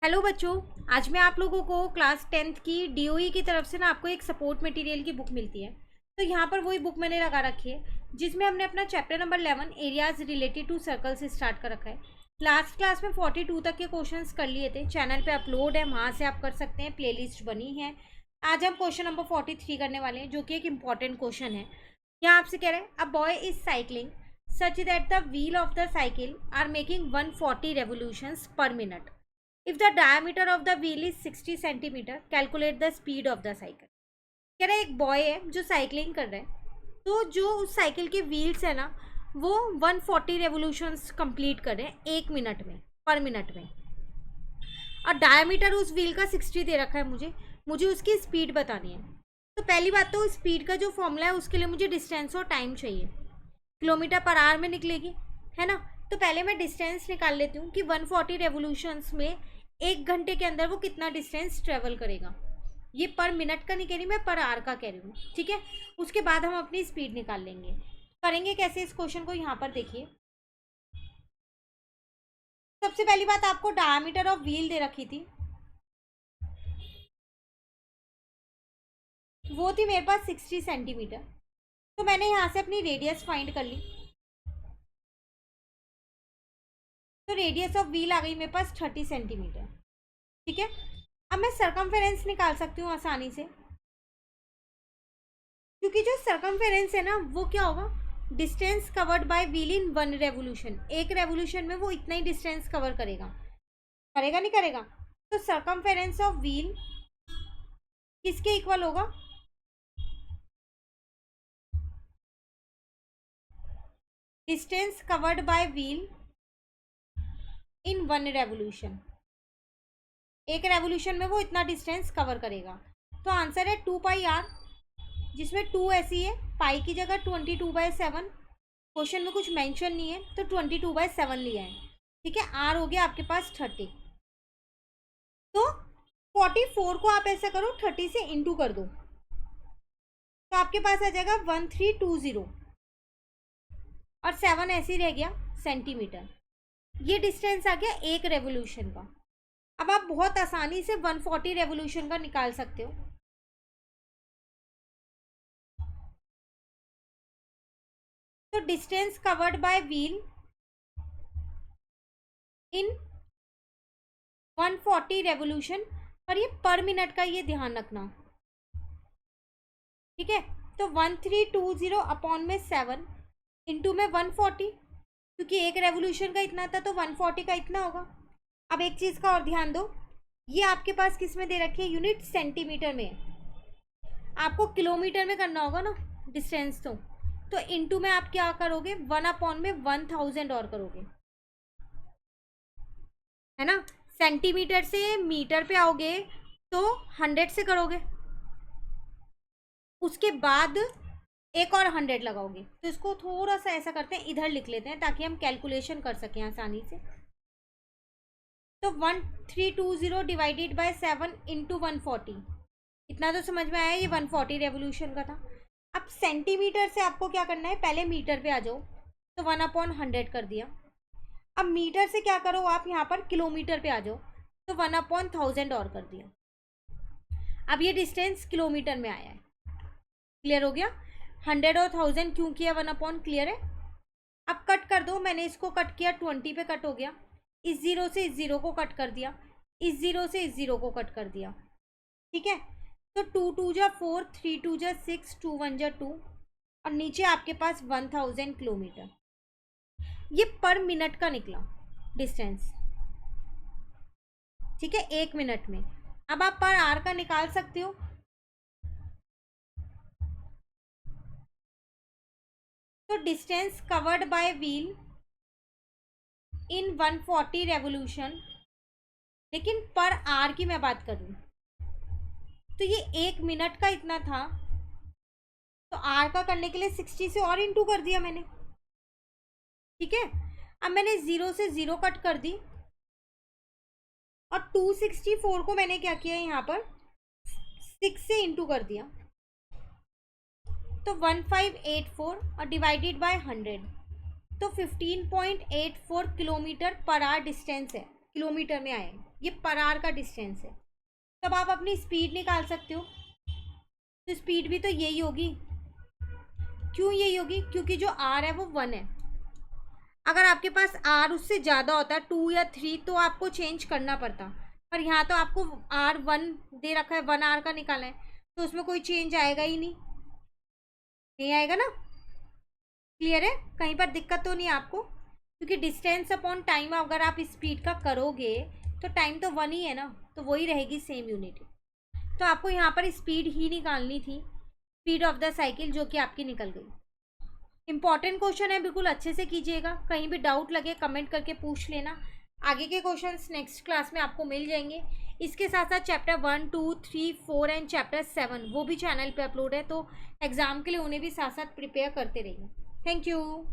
Hello बच्चों। आज मैं आप लोगों को क्लास 10th की डीओई की तरफ से ना आपको एक सपोर्ट मटेरियल की बुक मिलती है। तो यहाँ पर वही बुक मैंने लगा रखी है जिसमें हमने अपना chapter number 11 areas related to circle से स्टार्ट कर रखा है। लास्ट क्लास में 42 तक के क्वेश्चंस कर लिए थे, चैनल पे अपलोड है, वहाँ से आप कर सकते हैं, प्लेलिस्ट बनी है। आज हम क्वेश्चन नंबर 43 करने वाले हैं जो कि एक इम्पॉर्टेंट क्वेश्चन है। यहाँ आपसे कह रहे हैं a boy is cycling such that the wheel of the cycle are making 140 revolutions per minute. If the diameter of the wheel is 60 centimeter, calculate the speed of the cycle. कह रहा है एक बॉय है जो cycling कर रहा है, तो जो उस साइकिल के व्हील्स है ना वो 140 रेवोल्यूशंस कंप्लीट कर रहे हैं 1 मिनट में, पर मिनट में। और डायमीटर उस व्हील का 60 दे रखा है, मुझे उसकी स्पीड बतानी है। तो पहली बात तो स्पीड का जो फॉर्मूला है उसके लिए मुझे डिस्टेंस और टाइम चाहिए, किलोमीटर पर आवर में निकलेगी, है ना। तो पहले मैं डिस्टेंस निकाल लेती हूँ कि 140 रेवोल्यूशंस में 1 घंटे के अंदर वो कितना डिस्टेंस ट्रेवल करेगा। ये पर मिनट का नहीं कह रही मैं, पर आवर का कह रही हूँ, ठीक है। उसके बाद हम अपनी स्पीड निकाल लेंगे। करेंगे कैसे इस क्वेश्चन को, यहाँ पर देखिए। सबसे पहली बात, आपको डायमीटर ऑफ व्हील दे रखी थी, वो थी मेरे पास 60 सेंटीमीटर। तो मैंने यहाँ से अपनी रेडियस फाइंड कर ली, तो रेडियस ऑफ व्हील आ गई मेरे पास 30 सेंटीमीटर, ठीक है। अब मैं सरकमफेरेंस निकाल सकती हूँ आसानी से, क्योंकि जो सरकमफेरेंस है ना वो क्या होगा, distance covered by wheel in 1 revolution. एक रेवोल्यूशन में वो इतना ही डिस्टेंस कवर करेगा, करेगा नहीं करेगा। तो सरकमफेरेंस ऑफ व्हील किसके इक्वल होगा, distance covered by wheel in 1 revolution. एक रेवोल्यूशन में वो इतना डिस्टेंस कवर करेगा। तो आंसर है 2πr, जिसमें 2 ऐसी है, पाई की जगह 22/7। क्वेश्चन में कुछ मेंशन नहीं है तो 22/7 लिया है, ठीक है। आर हो गया आपके पास 30। तो 44 को आप ऐसा करो 30 से इंटू कर दो, तो आपके पास आ जाएगा 1320, और 7 ऐसे ही रह गया सेंटीमीटर। ये डिस्टेंस आ गया एक रेवोल्यूशन का। अब आप बहुत आसानी से 140 रेवोल्यूशन का निकाल सकते हो। तो distance covered by wheel in 140 revolution, और ये पर मिनट का, ये ध्यान रखना, ठीक है। तो 1320 अपॉन में 7 इंटू में 140, क्योंकि एक रेवोल्यूशन का इतना था तो 140 का इतना होगा। अब एक चीज़ का और ध्यान दो, ये आपके पास किस में दे रखी है, यूनिट सेंटीमीटर में। आपको किलोमीटर में करना होगा ना डिस्टेंस, तो इंटू में आप क्या करोगे, 1 अपॉन में 1000 और करोगे, है ना। सेंटीमीटर से मीटर पे आओगे तो 100 से करोगे, उसके बाद एक और 100 लगाओगे। तो इसको थोड़ा सा ऐसा करते हैं, इधर लिख लेते हैं ताकि हम कैलकुलेशन कर सकें आसानी से। तो 1320 डिवाइडेड बाय 7 इंटू 140, इतना तो समझ में आया, ये 140 रेवोल्यूशन का था। अब सेंटीमीटर से आपको क्या करना है, पहले मीटर पे आ जाओ, तो 1/100 कर दिया। अब मीटर से क्या करो आप, यहाँ पर किलोमीटर पे आ जाओ, तो 1/1000 और कर दिया। अब ये डिस्टेंस किलोमीटर में आया है, क्लियर हो गया। 100 और 1000 क्यों किया, 1/, क्लियर है। अब कट कर दो, मैंने इसको कट किया 20 पे कट हो गया, इस जीरो से इस जीरो को कट कर दिया, इस जीरो से इस जीरो को कट कर दिया, ठीक है। तो 2 2 जा 4, 3 2 जा 6, 2 1 जा 2, और नीचे आपके पास 1000 किलोमीटर। ये पर मिनट का निकला डिस्टेंस, ठीक है, 1 मिनट में। अब आप पर आवर का निकाल सकते हो। तो distance covered by wheel in 140 revolution, लेकिन पर आवर की मैं बात करूं तो ये 1 मिनट का इतना था, तो आर का करने के लिए 60 से और इंटू कर दिया मैंने, ठीक है। अब मैंने 0 से 0 कट कर दी, और 264 को मैंने क्या किया, यहाँ पर 6 से इंटू कर दिया, तो 1584 और डिवाइडेड बाय 100, तो 15.84 किलोमीटर पर आवर डिस्टेंस है। किलोमीटर में आए, ये पर आवर का डिस्टेंस है। तब आप अपनी स्पीड निकाल सकते हो, तो स्पीड भी तो यही होगी। क्यों यही होगी? क्योंकि जो आर है वो 1 है। अगर आपके पास आर उससे ज़्यादा होता 2 या 3 तो आपको चेंज करना पड़ता, पर यहाँ तो आपको आर 1 दे रखा है, 1 आर का निकालना है, तो उसमें कोई चेंज आएगा ही नहीं, नहीं आएगा ना। क्लियर है? कहीं पर दिक्कत तो नहीं आपको? क्योंकि डिस्टेंस अपॉन टाइम अगर आप स्पीड का करोगे तो टाइम तो 1 ही है ना, तो वही रहेगी सेम यूनिट। तो आपको यहाँ पर स्पीड ही निकालनी थी, स्पीड ऑफ द साइकिल, जो कि आपकी निकल गई। इंपॉर्टेंट क्वेश्चन है, बिल्कुल अच्छे से कीजिएगा। कहीं भी डाउट लगे कमेंट करके पूछ लेना। आगे के क्वेश्चंस नेक्स्ट क्लास में आपको मिल जाएंगे। इसके साथ साथ चैप्टर 1, 2, 3, 4 एंड चैप्टर 7 वो भी चैनल पे अपलोड है, तो एग्ज़ाम के लिए उन्हें भी साथ साथ प्रिपेयर करते रहिए। Thank you.